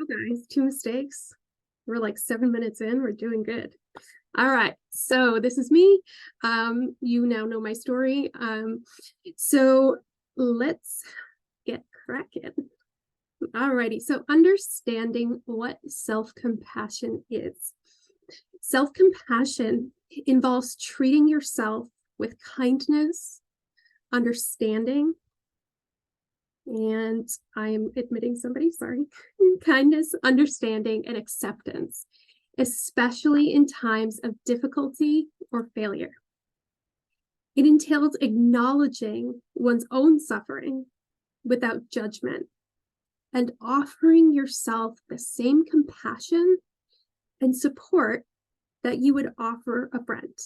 guys, two mistakes. We're like 7 minutes in. We're doing good. All right. So this is me. You now know my story. So let's get cracking. All righty. So understanding what self-compassion is. Self-compassion involves treating yourself with kindness, understanding, and I'm admitting somebody, sorry, kindness, understanding, and acceptance, especially in times of difficulty or failure. It entails acknowledging one's own suffering without judgment and offering yourself the same compassion and support that you would offer a friend.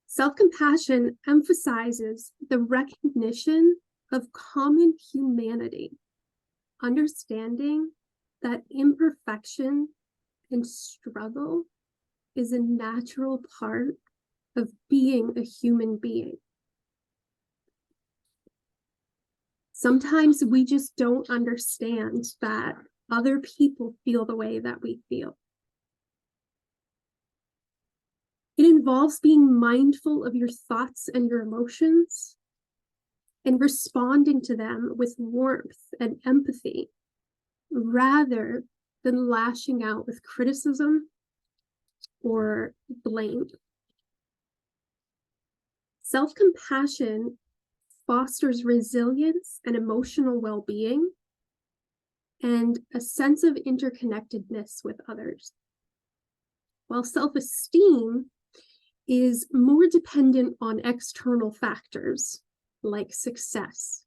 Self-compassion emphasizes the recognition of common humanity, understanding that imperfection and struggle is a natural part of being a human being. Sometimes we just don't understand that other people feel the way that we feel. It involves being mindful of your thoughts and your emotions and responding to them with warmth and empathy rather than lashing out with criticism or blame. Self-compassion fosters resilience and emotional well-being and a sense of interconnectedness with others, while self-esteem is more dependent on external factors like success,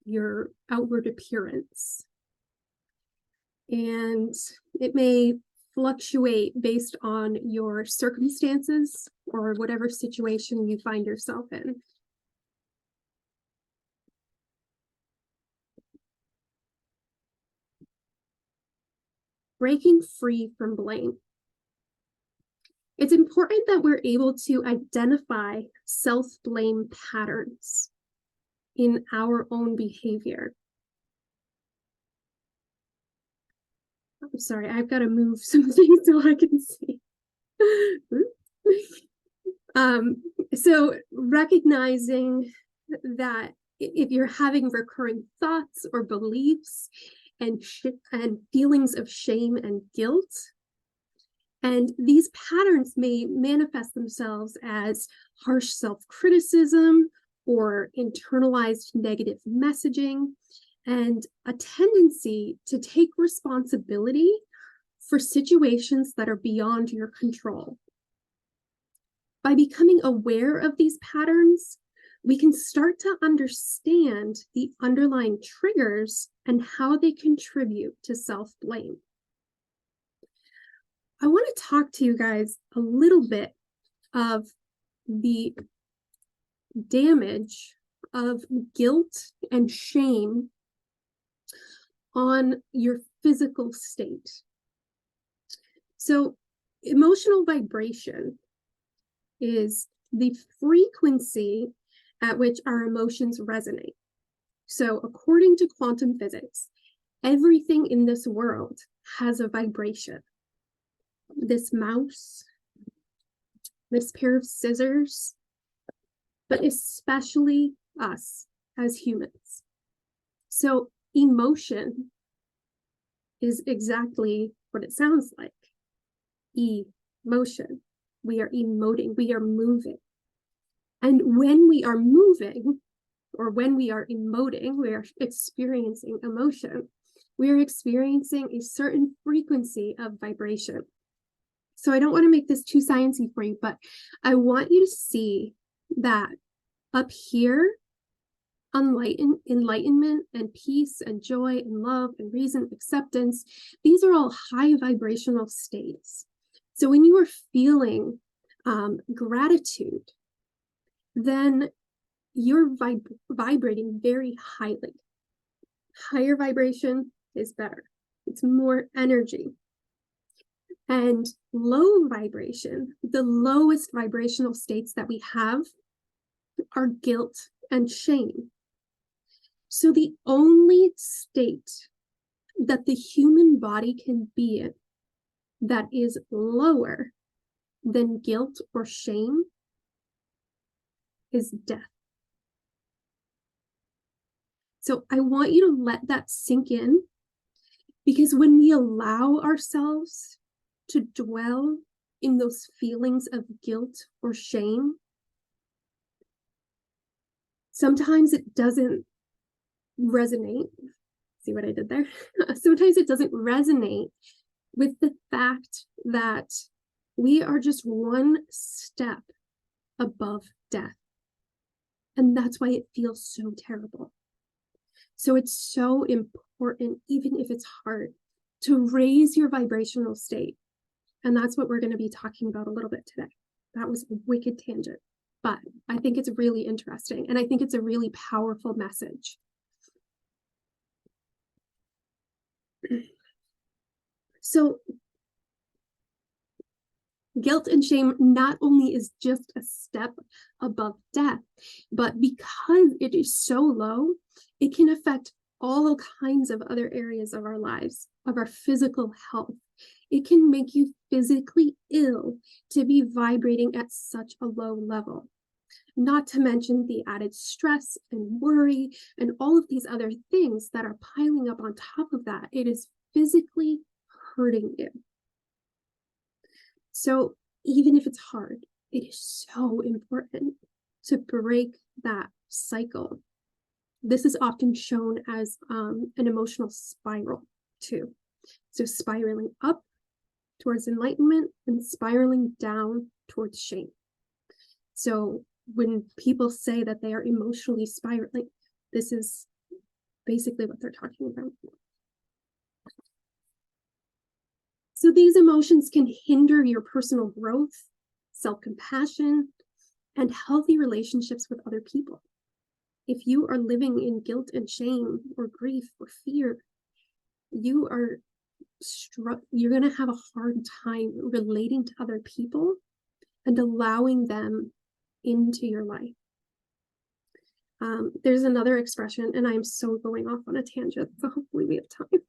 your outward appearance, and it may fluctuate based on your circumstances or whatever situation you find yourself in. Breaking free from blame. It's important that we're able to identify self-blame patterns in our own behavior. I'm sorry, I've got to move something so I can see. So recognizing that if you're having recurring thoughts or beliefs and feelings of shame and guilt, and these patterns may manifest themselves as harsh self-criticism or internalized negative messaging, and a tendency to take responsibility for situations that are beyond your control. By becoming aware of these patterns, we can start to understand the underlying triggers and how they contribute to self-blame. I want to talk to you guys a little bit of the damage of guilt and shame on your physical state. So, emotional vibration is the frequency at which our emotions resonate. So, according to quantum physics, everything in this world has a vibration. This mouse, this pair of scissors, but especially us as humans. So emotion is exactly what it sounds like. Emotion. We are emoting, we are moving. And when we are moving, or when we are emoting, we are experiencing emotion. We are experiencing a certain frequency of vibration. So I don't want to make this too sciencey for you, but I want you to see that up here, enlightenment and peace and joy and love and reason, acceptance, these are all high vibrational states. So when you are feeling gratitude, then you're vibrating very highly. Higher vibration is better. It's more energy. And low vibration, the lowest vibrational states that we have are guilt and shame. So the only state that the human body can be in that is lower than guilt or shame is death. So I want you to let that sink in, because when we allow ourselves to dwell in those feelings of guilt or shame, sometimes it doesn't resonate. See what I did there? Sometimes it doesn't resonate with the fact that we are just one step above death. And that's why it feels so terrible. So it's so important, even if it's hard, to raise your vibrational state. And that's what we're going to be talking about a little bit today. That was a wicked tangent, but I think it's really interesting. And I think it's a really powerful message. So guilt and shame not only is just a step above death, but because it is so low, it can affect all kinds of other areas of our lives, of our physical health. It can make you physically ill to be vibrating at such a low level. Not to mention the added stress and worry and all of these other things that are piling up on top of that. It is physically hurting you. So even if it's hard, it is so important to break that cycle. This is often shown as an emotional spiral too. So spiraling up towards enlightenment and spiraling down towards shame. So when people say that they are emotionally spiraling, this is basically what they're talking about. So these emotions can hinder your personal growth, self-compassion, and healthy relationships with other people. If you are living in guilt and shame or grief or fear, you're going to have a hard time relating to other people and allowing them into your life. There's another expression, and I'm so going off on a tangent, so hopefully we have time.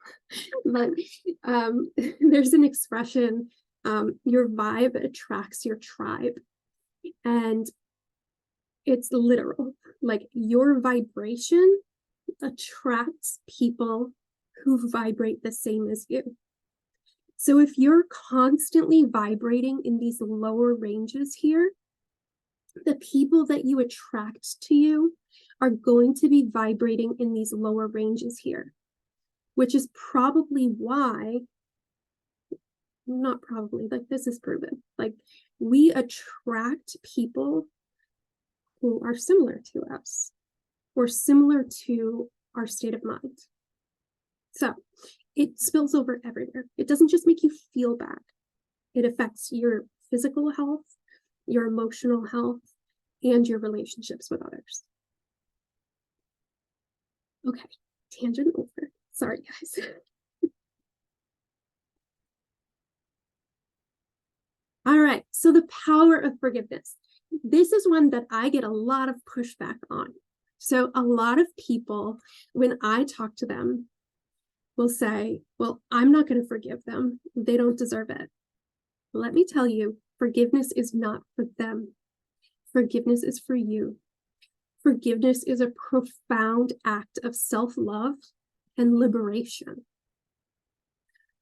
But there's an expression, your vibe attracts your tribe. And it's literal. Like, your vibration attracts people who vibrate the same as you. So if you're constantly vibrating in these lower ranges here, the people that you attract to you are going to be vibrating in these lower ranges here, which is probably why, not probably, like, this is proven, like, we attract people who are similar to us or similar to our state of mind. So it spills over everywhere. It doesn't just make you feel bad. It affects your physical health, your emotional health, and your relationships with others. Okay, tangent over. Sorry, guys. All right, so the power of forgiveness. This is one that I get a lot of pushback on. So a lot of people, when I talk to them, will say, well, I'm not going to forgive them. They don't deserve it. Let me tell you, forgiveness is not for them. Forgiveness is for you. Forgiveness is a profound act of self-love and liberation.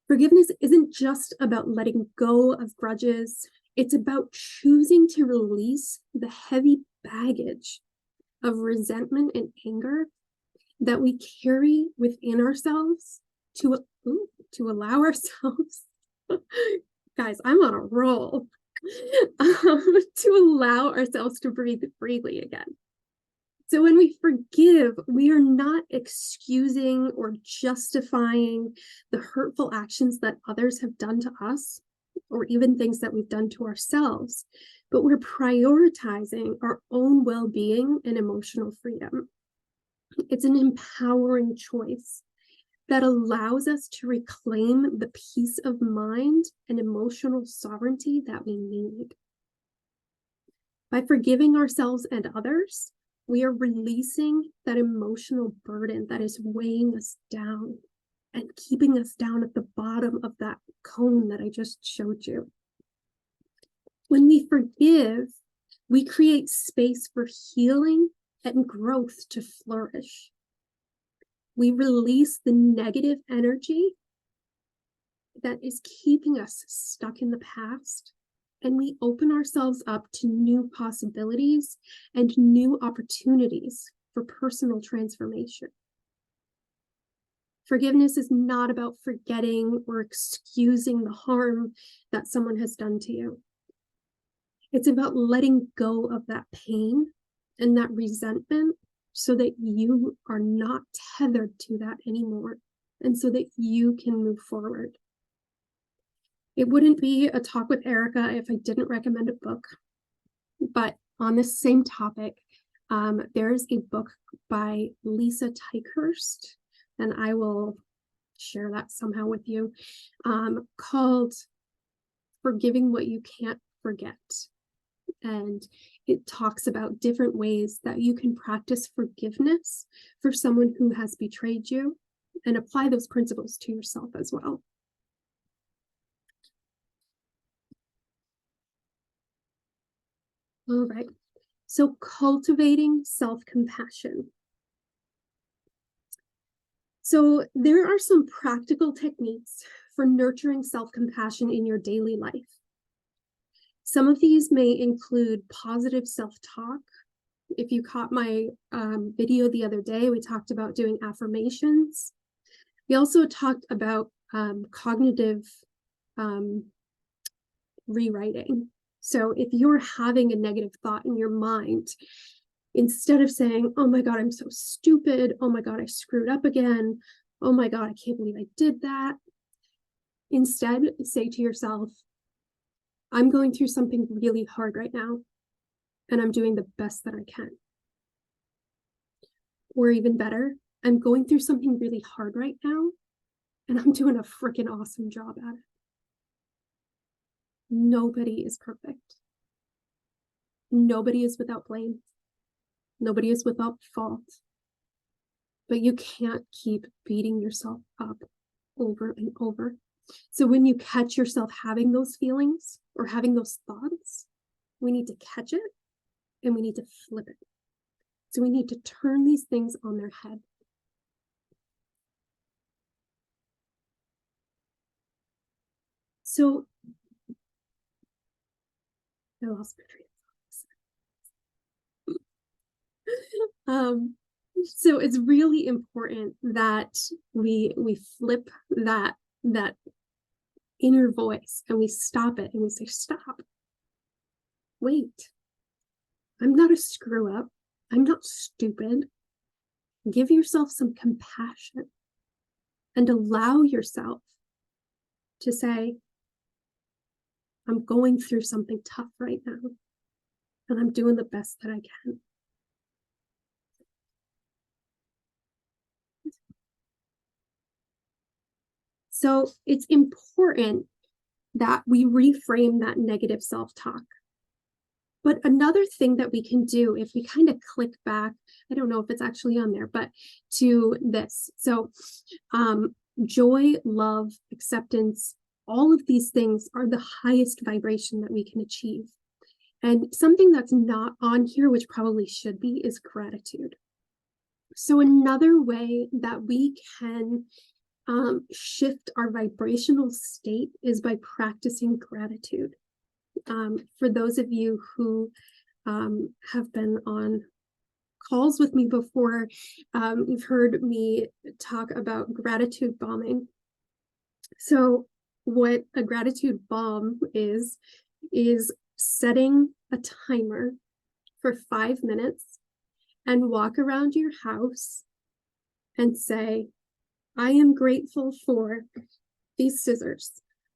Forgiveness isn't just about letting go of grudges. It's about choosing to release the heavy baggage of resentment and anger that we carry within ourselves to allow ourselves, guys, I'm on a roll, to allow ourselves to breathe freely again. So when we forgive, we are not excusing or justifying the hurtful actions that others have done to us, or even things that we've done to ourselves, but we're prioritizing our own well-being and emotional freedom. It's an empowering choice that allows us to reclaim the peace of mind and emotional sovereignty that we need. By forgiving ourselves and others, we are releasing that emotional burden that is weighing us down. and keeping us down at the bottom of that cone that I just showed you. When we forgive, we create space for healing and growth to flourish. We release the negative energy that is keeping us stuck in the past, and we open ourselves up to new possibilities and new opportunities for personal transformation. Forgiveness is not about forgetting or excusing the harm that someone has done to you. It's about letting go of that pain and that resentment so that you are not tethered to that anymore, and so that you can move forward. It wouldn't be a talk with Erica if I didn't recommend a book, but on this same topic, there's a book by Lisa Tykehurst, and I will share that somehow with you, called Forgiving What You Can't Forget. And it talks about different ways that you can practice forgiveness for someone who has betrayed you and apply those principles to yourself as well. All right, so cultivating self-compassion. So there are some practical techniques for nurturing self-compassion in your daily life. Some of these may include positive self-talk. If you caught my video the other day, we talked about doing affirmations. We also talked about cognitive rewriting. So if you're having a negative thought in your mind, instead of saying, oh my God, I'm so stupid. Oh my God, I screwed up again. Oh my God, I can't believe I did that. Instead, say to yourself, I'm going through something really hard right now, and I'm doing the best that I can. Or even better, I'm going through something really hard right now, and I'm doing a freaking awesome job at it. Nobody is perfect. Nobody is without blame. Nobody is without fault. But you can't keep beating yourself up over and over. So when you catch yourself having those feelings or having those thoughts, we need to catch it and we need to flip it. So we need to turn these things on their head. So I lost my train of thought. So it's really important that we flip that inner voice and we stop it and we say, stop. Wait. I'm not a screw up. I'm not stupid. Give yourself some compassion and allow yourself to say, I'm going through something tough right now, and I'm doing the best that I can. So it's important that we reframe that negative self-talk. But another thing that we can do, if we kind of click back, I don't know if it's actually on there, but to this. So joy, love, acceptance, all of these things are the highest vibration that we can achieve. And something that's not on here, which probably should be, is gratitude. So another way that we can shift our vibrational state is by practicing gratitude. For those of you who have been on calls with me before, you've heard me talk about gratitude bombing. So what a gratitude bomb is setting a timer for 5 minutes and walk around your house and say, I am grateful for these scissors.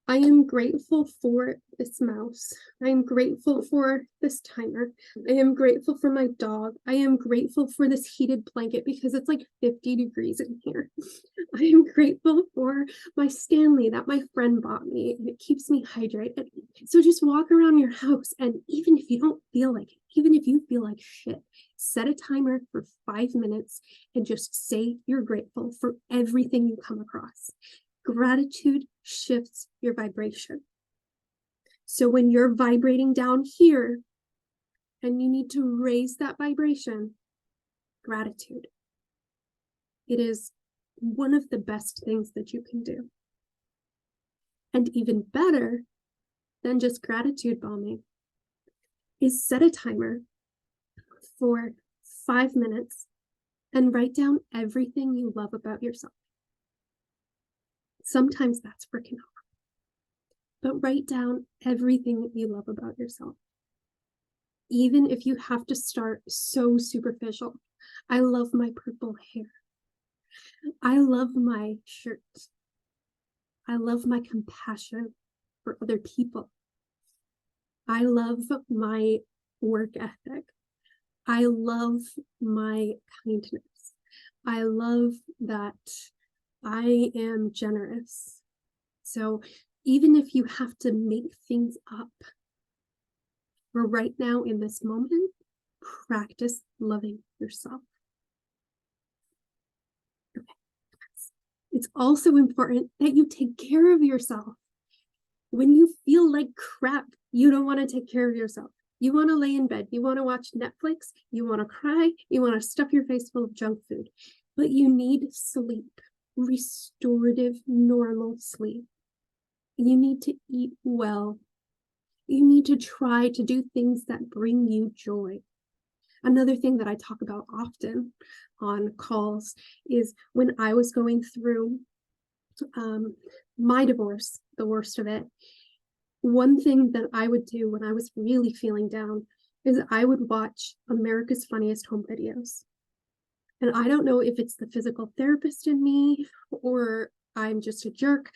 I am grateful for this mouse. I am grateful for this timer. I am grateful for my dog. I am grateful for this heated blanket because it's like 50 degrees in here. I am grateful for my Stanley that my friend bought me, and it keeps me hydrated. So just walk around your house, and even if you don't feel like it, even if you feel like shit, set a timer for 5 minutes and just say you're grateful for everything you come across. Gratitude shifts your vibration. So when you're vibrating down here and you need to raise that vibration, gratitude. It is one of the best things that you can do. And even better than just gratitude bombing is set a timer for 5 minutes and write down everything you love about yourself. Sometimes that's freaking hard, but write down everything that you love about yourself. Even if you have to start so superficial. I love my purple hair. I love my shirt. I love my compassion for other people. I love my work ethic. I love my kindness. I love that I am generous. So even if you have to make things up, for right now in this moment, practice loving yourself. Okay. It's also important that you take care of yourself. When you feel like crap, you don't want to take care of yourself. You want to lay in bed, you want to watch Netflix, you want to cry, you want to stuff your face full of junk food, but you need sleep, restorative, normal sleep. You need to eat well. You need to try to do things that bring you joy. Another thing that I talk about often on calls is when I was going through my divorce, the worst of it, one thing that I would do when I was really feeling down is I would watch America's Funniest Home Videos. And I don't know if it's the physical therapist in me or I'm just a jerk,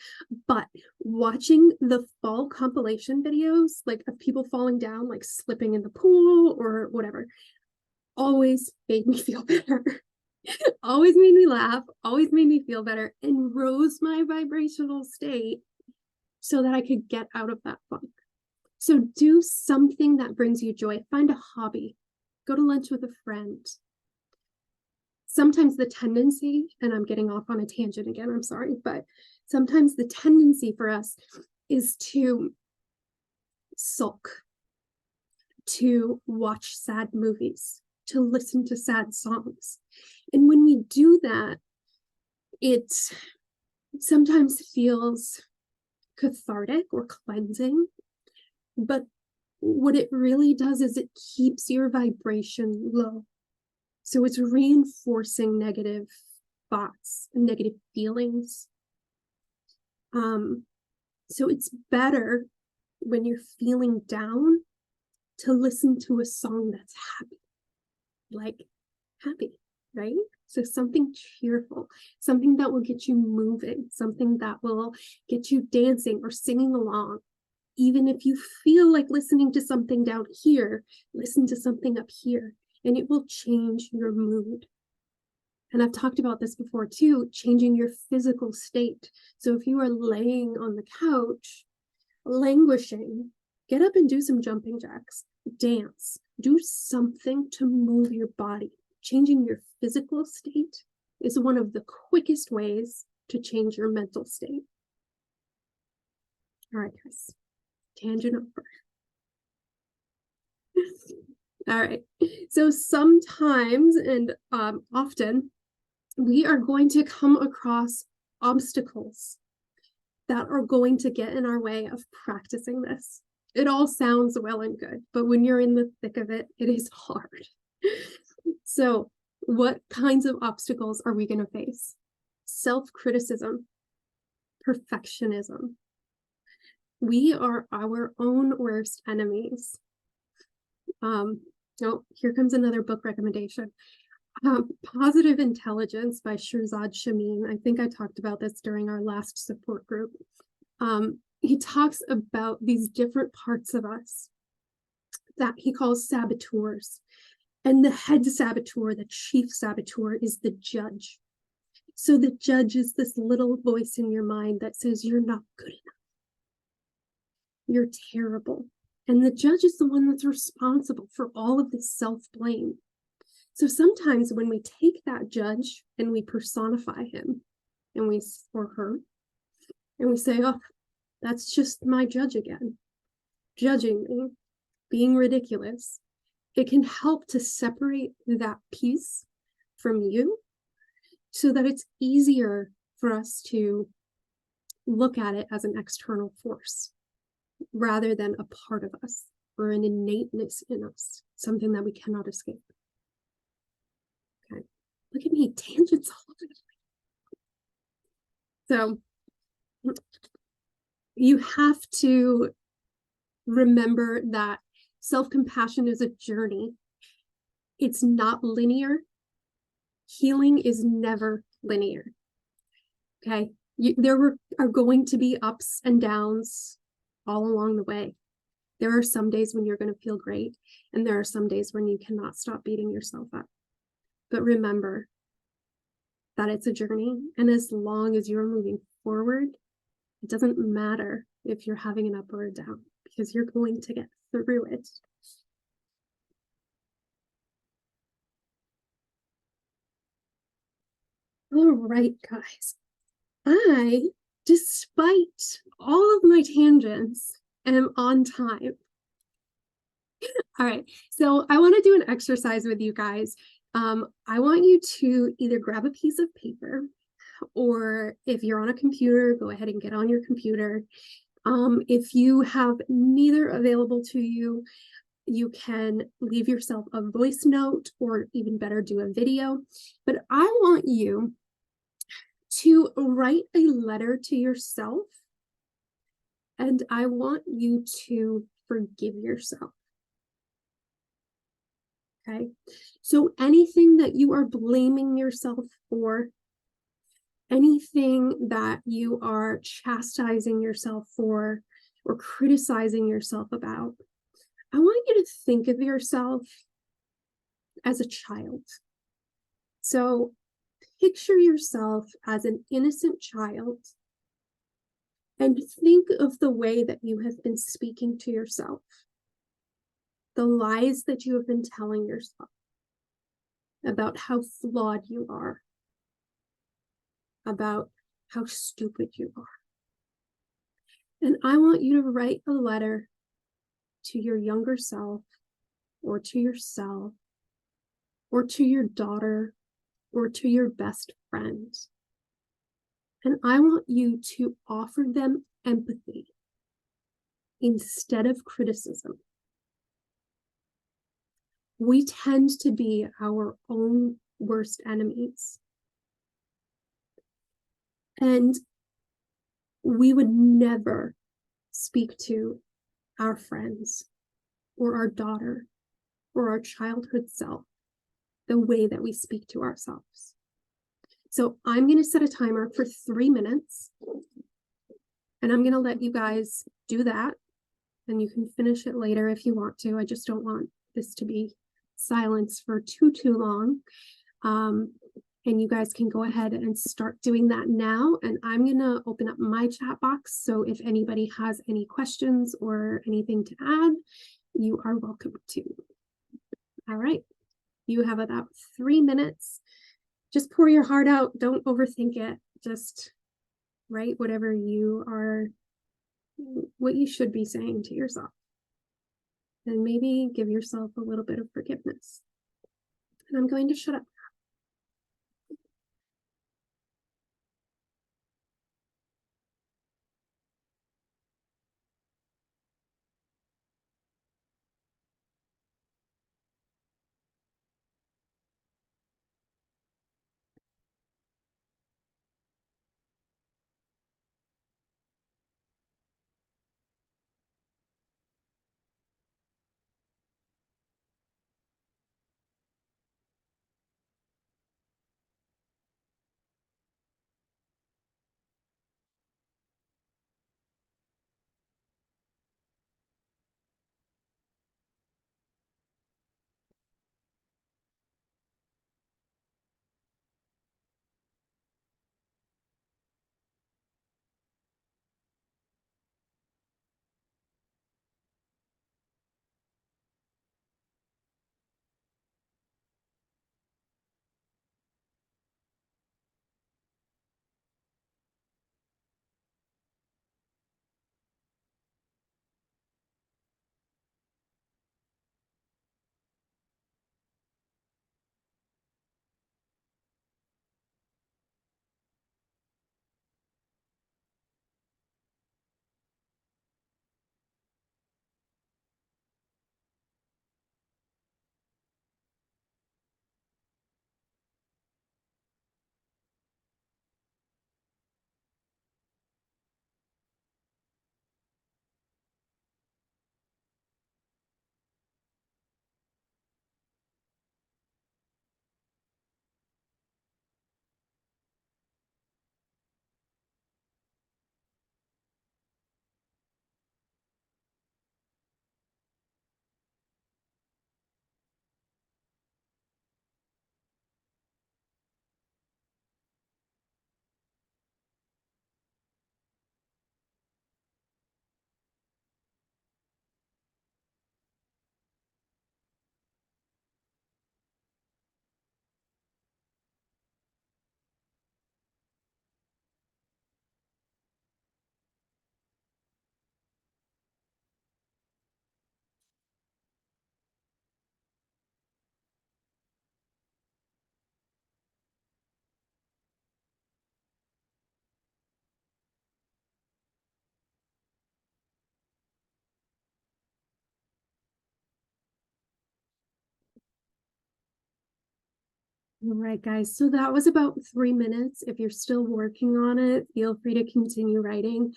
but watching the fall compilation videos, like of people falling down, like slipping in the pool or whatever, always made me feel better. Always made me laugh, always made me feel better, and rose my vibrational state so that I could get out of that funk. So do something that brings you joy. Find a hobby. Go to lunch with a friend. Sometimes the tendency, and I'm getting off on a tangent again, I'm sorry, but sometimes the tendency for us is to sulk, to watch sad movies, to listen to sad songs. And when we do that, it sometimes feels cathartic or cleansing, but what it really does is it keeps your vibration low. So it's reinforcing negative thoughts and negative feelings. So it's better when you're feeling down to listen to a song that's happy, like happy, right? So something cheerful, something that will get you moving, something that will get you dancing or singing along. Even if you feel like listening to something down here, listen to something up here, and it will change your mood. And I've talked about this before too, changing your physical state. So if you are laying on the couch, languishing, get up and do some jumping jacks, dance, do something to move your body. Changing your physical state is one of the quickest ways to change your mental state. All right, guys, tangent over. All right, so sometimes and often we are going to come across obstacles that are going to get in our way of practicing this. It all sounds well and good, but when you're in the thick of it, it is hard. So what kinds of obstacles are we going to face? Self-criticism, perfectionism. We are our own worst enemies. Oh, here comes another book recommendation. Positive Intelligence by Shirzad Chamine. I think I talked about this during our last support group. he talks about these different parts of us that he calls saboteurs. And the head saboteur, the chief saboteur, is the judge. So the judge is this little voice in your mind that says, you're not good enough. You're terrible. And the judge is the one that's responsible for all of this self-blame. So sometimes when we take that judge and we personify him and we or her, and we say, oh, that's just my judge again, judging me, being ridiculous, it can help to separate that piece from you so that it's easier for us to look at it as an external force rather than a part of us or an innateness in us, something that we cannot escape. Okay, look at me, tangents all over. So you have to remember that self-compassion is a journey. It's not linear. Healing is never linear. Okay, there are going to be ups and downs all along the way. There are some days when you're going to feel great, and there are some days when you cannot stop beating yourself up. But remember that it's a journey, and as long as you're moving forward, it doesn't matter if you're having an up or a down, because you're going to get through it. All right, guys. Despite all of my tangents, am on time. All right, so I want to do an exercise with you guys. I want you to either grab a piece of paper, or if you're on a computer, go ahead and get on your computer. If you have neither available to you, you can leave yourself a voice note, or even better, do a video. But I want you to write a letter to yourself, and I want you to forgive yourself. Okay, so anything that you are blaming yourself for, anything that you are chastising yourself for or criticizing yourself about, I want you to think of yourself as a child. So picture yourself as an innocent child and think of the way that you have been speaking to yourself, the lies that you have been telling yourself about how flawed you are, about how stupid you are. And I want you to write a letter to your younger self, or to yourself, or to your daughter, or to your best friend. And I want you to offer them empathy instead of criticism. We tend to be our own worst enemies. And we would never speak to our friends or our daughter or our childhood self the way that we speak to ourselves. So I'm going to set a timer for 3 minutes, and I'm going to let you guys do that, and you can finish it later if you want to. I just don't want this to be silence for too long. And you guys can go ahead and start doing that now. And I'm going to open up my chat box. So if anybody has any questions or anything to add, you are welcome to. All right. You have about 3 minutes. Just pour your heart out. Don't overthink it. Just write whatever what you should be saying to yourself. And maybe give yourself a little bit of forgiveness. And I'm going to shut up. All right, guys. So that was about 3 minutes. If you're still working on it, feel free to continue writing.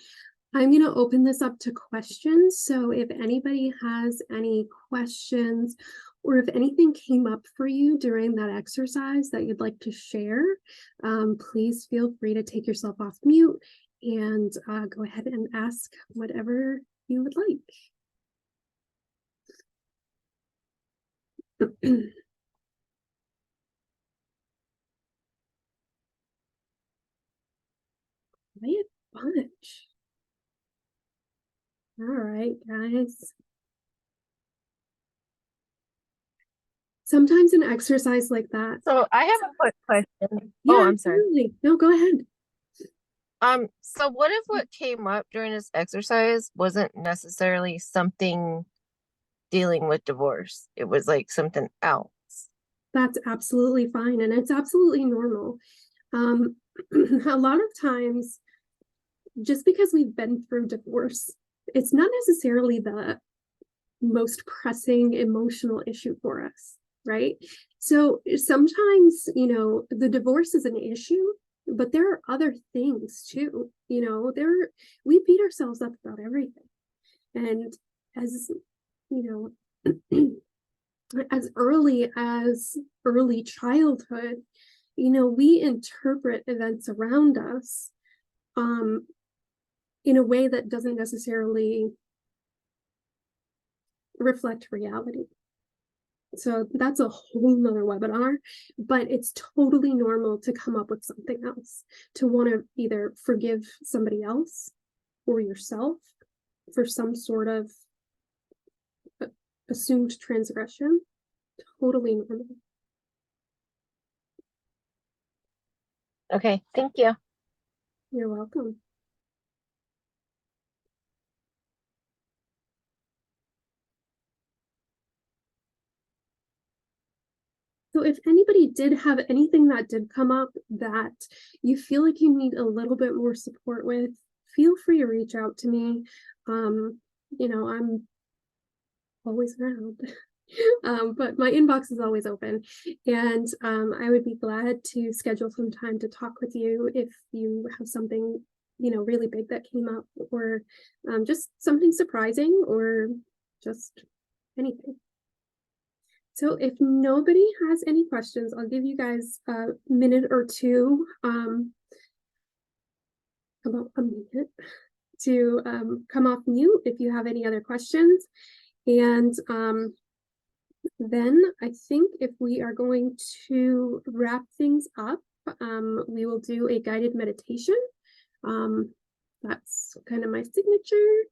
I'm going to open this up to questions. So if anybody has any questions or if anything came up for you during that exercise that you'd like to share, please feel free to take yourself off mute and go ahead and ask whatever you would like. Quiet bunch. All right, guys. Sometimes an exercise like that. So I have a quick question. Yeah, Oh, I'm sorry. absolutely. No, go ahead. So what if what came up during this exercise wasn't necessarily something dealing with divorce? It was like something else. That's absolutely fine. And it's absolutely normal. A lot of times, just because we've been through divorce, it's not necessarily the most pressing emotional issue for us, right? So sometimes, the divorce is an issue, but there are other things too. We beat ourselves up about everything. And as as early childhood, we interpret events around us in a way that doesn't necessarily reflect reality. So that's a whole nother webinar, but it's totally normal to come up with something else, to want to either forgive somebody else or yourself for some sort of assumed transgression. Totally normal. Okay, thank you. You're welcome. So if anybody did have anything that did come up that you feel like you need a little bit more support with, feel free to reach out to me. I'm always around. But my inbox is always open, and I would be glad to schedule some time to talk with you if you have something really big that came up, or just something surprising, or just anything. So if nobody has any questions, I'll give you guys a minute or two, about a minute, to come off mute if you have any other questions. And then I think if we are going to wrap things up, we will do a guided meditation. That's kind of my signature.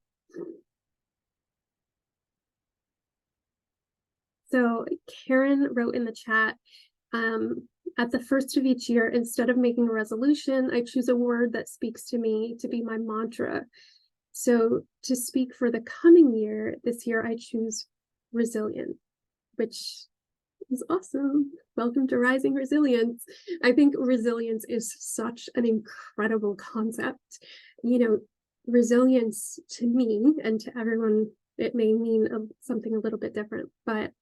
So Karen wrote in the chat, at the first of each year, instead of making a resolution, I choose a word that speaks to me to be my mantra. So to speak for the coming year, this year I choose resilient, which is awesome. Welcome to Rising Resilience. I think resilience is such an incredible concept. Resilience to me and to everyone, it may mean something a little bit different, but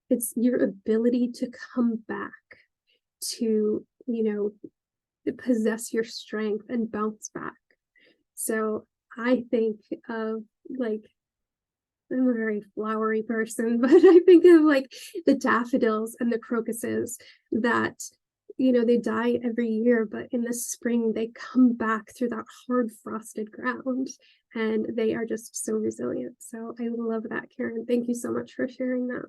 it's your ability to come back, to possess your strength and bounce back. So I think of, like, I'm a very flowery person, but I think of like the daffodils and the crocuses that they die every year, but in the spring they come back through that hard frosted ground, and they are just so resilient. So I love that, Karen. Thank you so much for sharing that.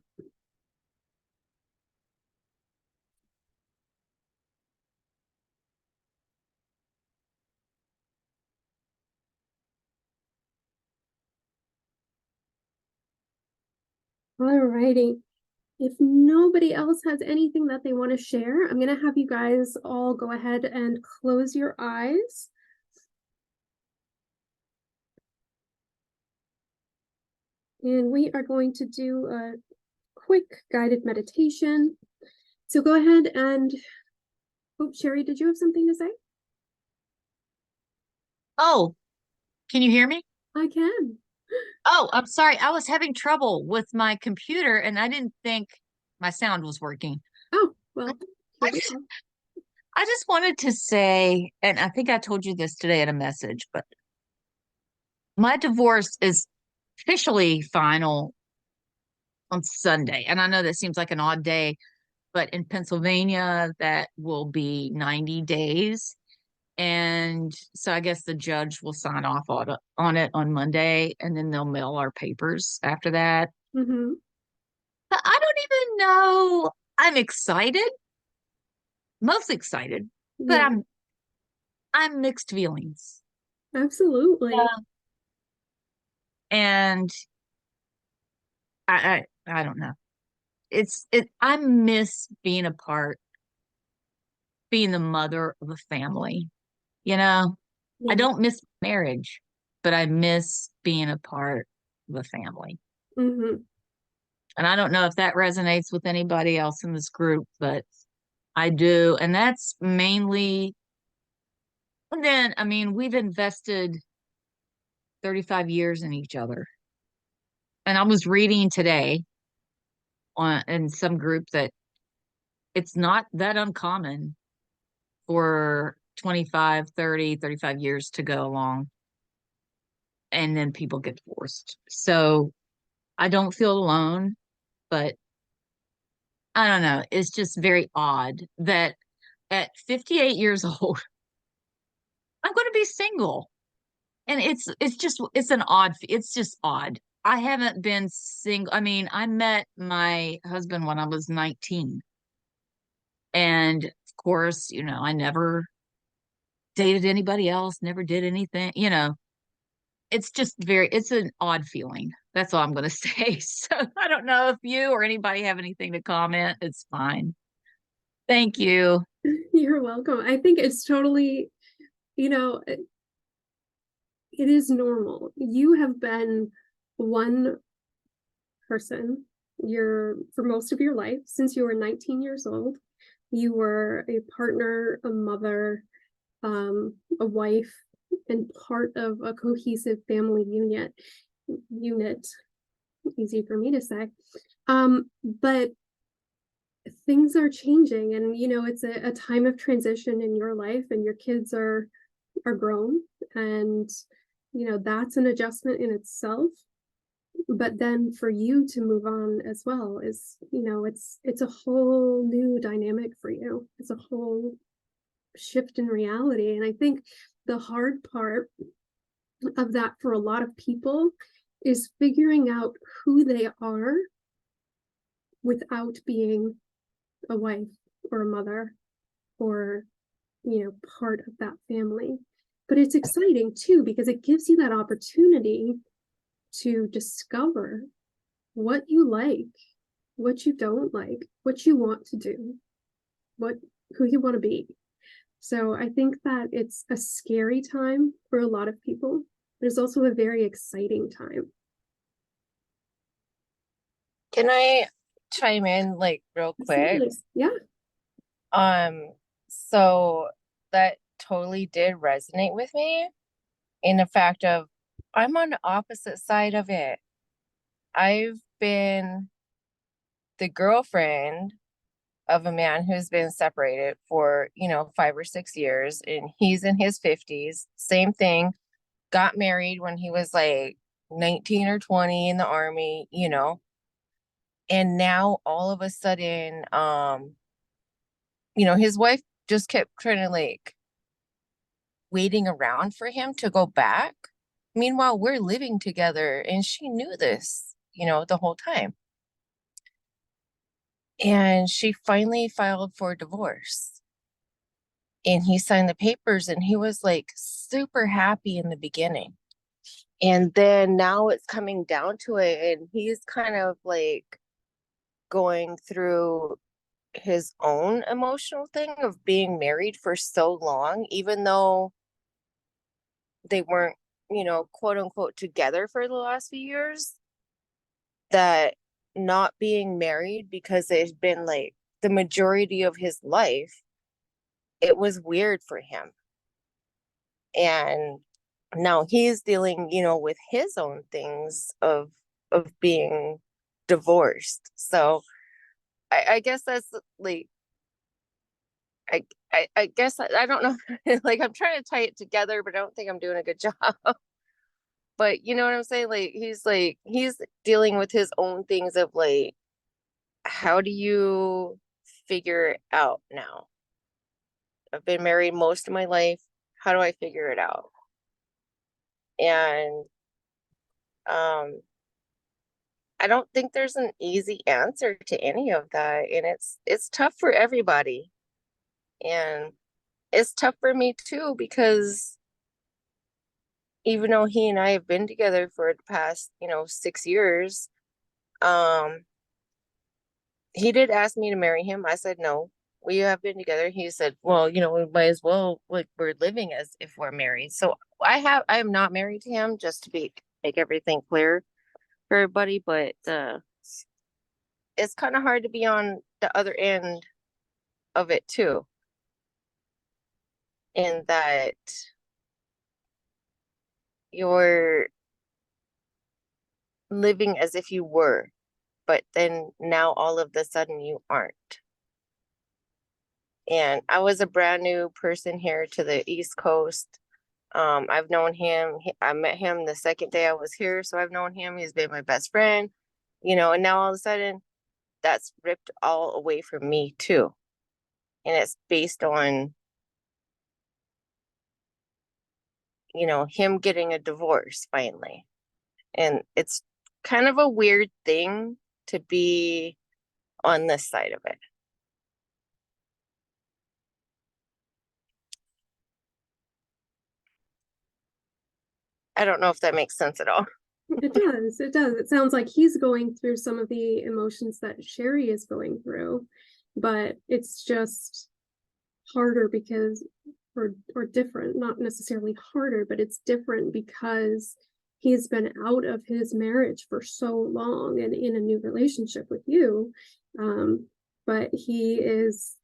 All righty. If nobody else has anything that they want to share, I'm going to have you guys all go ahead and close your eyes. And we are going to do a quick guided meditation. So go ahead and, oh, Sherry, did you have something to say? Oh, can you hear me? I can. Oh, I'm sorry. I was having trouble with my computer and I didn't think my sound was working. Oh, well, I just, I just wanted to say, and I think I told you this today in a message, but my divorce is officially final on Sunday. And I know that seems like an odd day, but in Pennsylvania, that will be 90 days. And so I guess the judge will sign off on it on Monday, and then they'll mail our papers after that. Mhm. But I don't even know. I'm excited, most excited, but Yeah, I'm mixed feelings. absolutely. Yeah. And I don't know. I miss being a part, being the mother of a family. You know, I Yeah. don't miss marriage, but I miss being a part of a family. Mhm. And I don't know if that resonates with anybody else in this group, but I do. And that's mainly, and then, I mean, we've invested 35 years in each other. And I was reading today in some group that it's not that uncommon for 25, 30, 35 years to go along and then people get divorced. So I don't feel alone, but I don't know. It's just very odd that at 58 years old, I'm going to be single. And it's just odd. I haven't been single. I mean, I met my husband when I was 19. And of course, I never dated anybody else, never did anything, it's an odd feeling. That's all I'm going to say. So I don't know if you or anybody have anything to comment. It's fine. Thank you. You're welcome. I think it's totally, you know, it is normal. You have been one person for most of your life since you were 19 years old. You were a partner, a mother, a wife, and part of a cohesive family unit, easy for me to say. But things are changing, and it's a time of transition in your life, and your kids are grown, and that's an adjustment in itself. But then for you to move on as well is, it's a whole new dynamic for you. It's a whole shift in reality. And I think the hard part of that for a lot of people is figuring out who they are without being a wife or a mother or part of that family. But it's exciting too, because it gives you that opportunity to discover what you like, what you don't like, what you want to do, who you want to be. So I think that it's a scary time for a lot of people. There's also a very exciting time. Can I chime in like real quick? Absolutely. Yeah. So that totally did resonate with me in the fact of I'm on the opposite side of it. I've been the girlfriend of a man who's been separated for, 5 or 6 years, and he's in his 50s. Same thing. Got married when he was like 19 or 20 in the army. And now all of a sudden, his wife just kept trying to like waiting around for him to go back. Meanwhile, we're living together and she knew this, the whole time. And she finally filed for divorce. And he signed the papers and he was like super happy in the beginning. And then now it's coming down to it and he's kind of like going through his own emotional thing of being married for so long, even though they weren't, quote unquote together for the last few years, that not being married because it's been like the majority of his life, it was weird for him. And now he's dealing, with his own things of being divorced. So I guess that's like I guess I don't know. Like, I'm trying to tie it together, but I don't think I'm doing a good job. But you know what I'm saying? Like, he's dealing with his own things of like, how do you figure it out now? I've been married most of my life. How do I figure it out? And I don't think there's an easy answer to any of that. And it's tough for everybody. And it's tough for me too, because even though he and I have been together for the past, 6 years, um, he did ask me to marry him. I said no. We have been together. He said, well, we might as well, like, we're living as if we're married. So I am not married to him, just to make everything clear for everybody, but it's kind of hard to be on the other end of it too. In that you're living as if you were, but then now all of a sudden you aren't. And I was a brand new person here to the East Coast. I've known him. I met him the second day I was here, so I've known him. He's been my best friend, and now all of a sudden that's ripped all away from me too. And it's based on, him getting a divorce finally. And it's kind of a weird thing to be on this side of it. I don't know if that makes sense at all. It does. It does. It sounds like he's going through some of the emotions that Sherry is going through, but it's just harder because, or different, not necessarily harder, but it's different because he's been out of his marriage for so long and in a new relationship with you. But he is,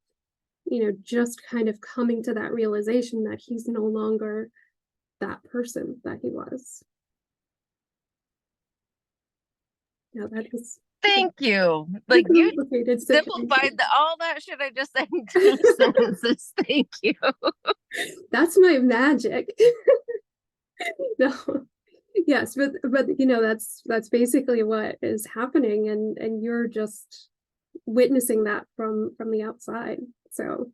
just kind of coming to that realization that he's no longer that person that he was. Yeah, that is Thank you. Like, you complicated simplified all that shit I just said in 2 sentences. Thank you. That's my magic. No. Yes, but that's basically what is happening, and you're just witnessing that from the outside. So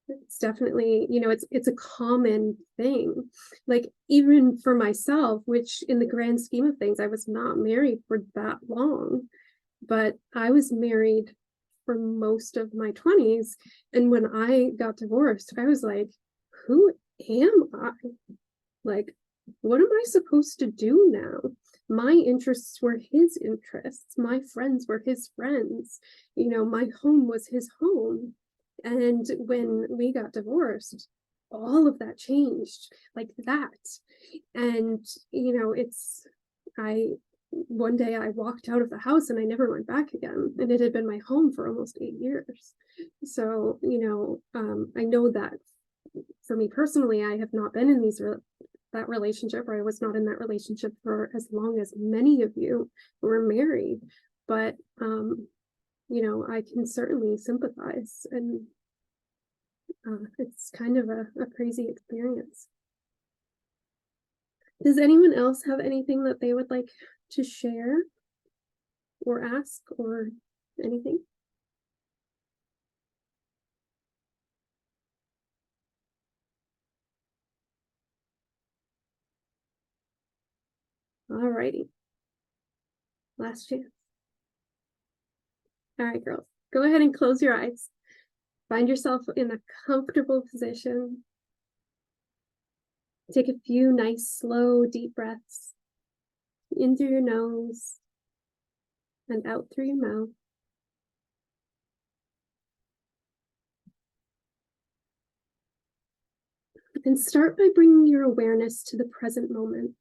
it's definitely, it's a common thing. Like, even for myself, which in the grand scheme of things, I was not married for that long, but I was married for most of my 20s. And when I got divorced, I was like, who am I? Like, what am I supposed to do now? My interests were his interests. My friends were his friends. My home was his home. And when we got divorced, all of that changed like that. And, one day I walked out of the house and I never went back again. And it had been my home for almost 8 years. So, I know that for me personally, I have not been in that relationship, or I was not in that relationship for as long as many of you who were married. But, I can certainly sympathize, and it's kind of a crazy experience. Does anyone else have anything that they would like to share or ask or anything? All righty. Last chance. All right, girls, go ahead and close your eyes. Find yourself in a comfortable position. Take a few nice, slow, deep breaths in through your nose and out through your mouth. And start by bringing your awareness to the present moment.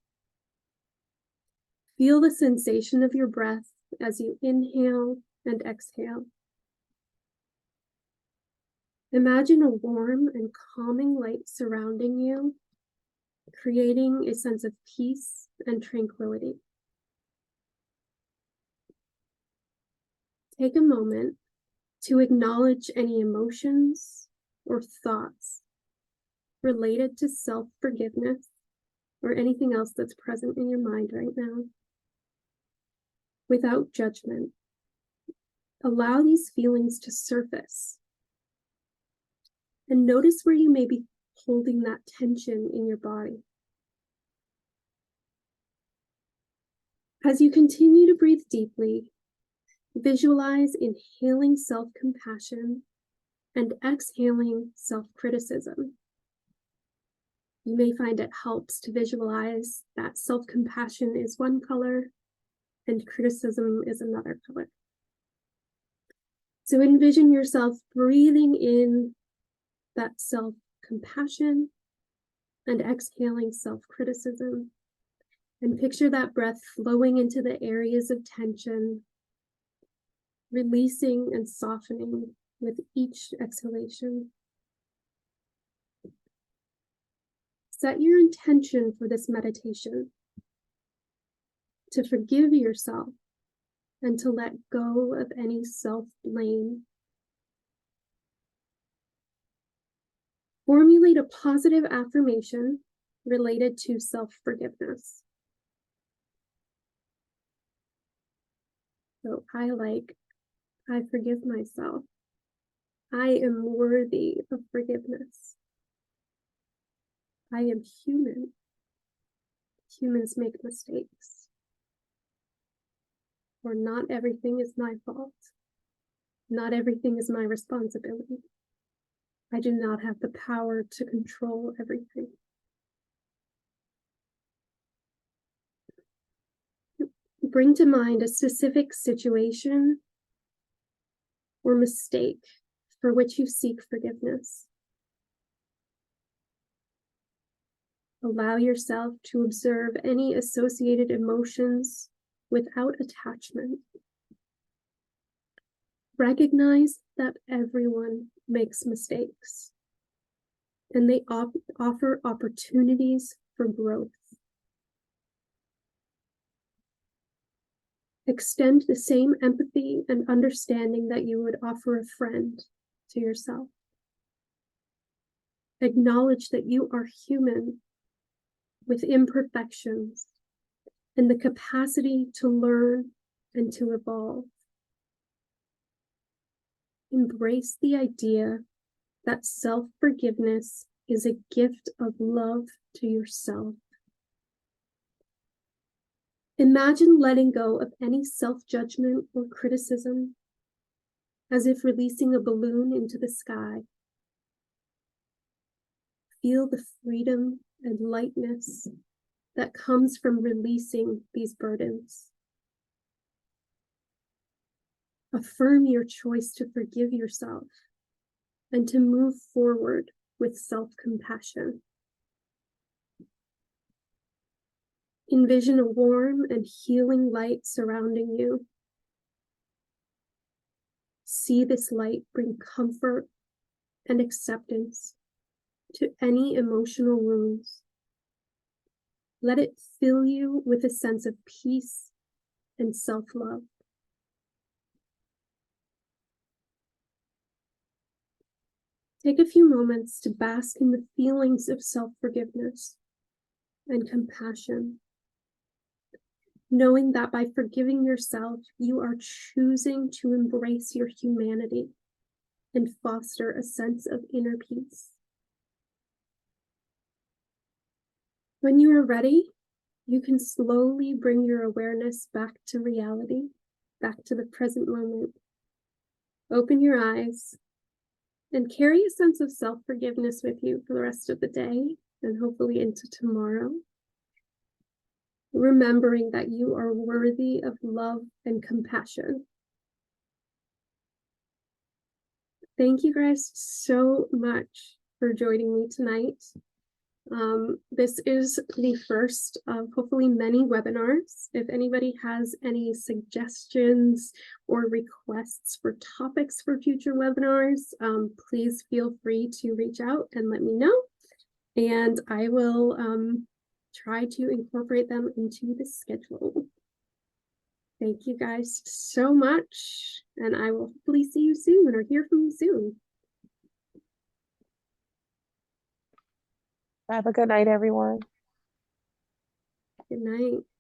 Feel the sensation of your breath as you inhale and exhale. Imagine a warm and calming light surrounding you, creating a sense of peace and tranquility. Take a moment to acknowledge any emotions or thoughts related to self-forgiveness or anything else that's present in your mind right now, without judgment. Allow these feelings to surface and notice where you may be holding that tension in your body. As you continue to breathe deeply, visualize inhaling self-compassion and exhaling self-criticism. You may find it helps to visualize that self-compassion is one color and criticism is another color. So envision yourself breathing in that self-compassion and exhaling self-criticism. And picture that breath flowing into the areas of tension, releasing and softening with each exhalation. Set your intention for this meditation to forgive yourself and to let go of any self-blame. Formulate a positive affirmation related to self-forgiveness. So I forgive myself. I am worthy of forgiveness. I am human. Humans make mistakes. Or not everything is my fault. Not everything is my responsibility. I do not have the power to control everything. Bring to mind a specific situation or mistake for which you seek forgiveness. Allow yourself to observe any associated emotions without attachment. Recognize that everyone makes mistakes, and they offer opportunities for growth. Extend the same empathy and understanding that you would offer a friend to yourself. Acknowledge that you are human with imperfections and the capacity to learn and to evolve. Embrace the idea that self-forgiveness is a gift of love to yourself. Imagine letting go of any self-judgment or criticism, as if releasing a balloon into the sky. Feel the freedom and lightness that comes from releasing these burdens. Affirm your choice to forgive yourself and to move forward with self-compassion. Envision a warm and healing light surrounding you. See this light bring comfort and acceptance to any emotional wounds. Let it fill you with a sense of peace and self-love. Take a few moments to bask in the feelings of self-forgiveness and compassion, knowing that by forgiving yourself, you are choosing to embrace your humanity and foster a sense of inner peace. When you are ready, you can slowly bring your awareness back to reality, back to the present moment. Open your eyes and carry a sense of self-forgiveness with you for the rest of the day and hopefully into tomorrow. Remembering that you are worthy of love and compassion. Thank you guys so much for joining me tonight. This is the first of hopefully many webinars. If anybody has any suggestions or requests for topics for future webinars, please feel free to reach out and let me know. And I will try to incorporate them into the schedule. Thank you guys so much, and I will hopefully see you soon or hear from you soon. Have a good night, everyone. Good night.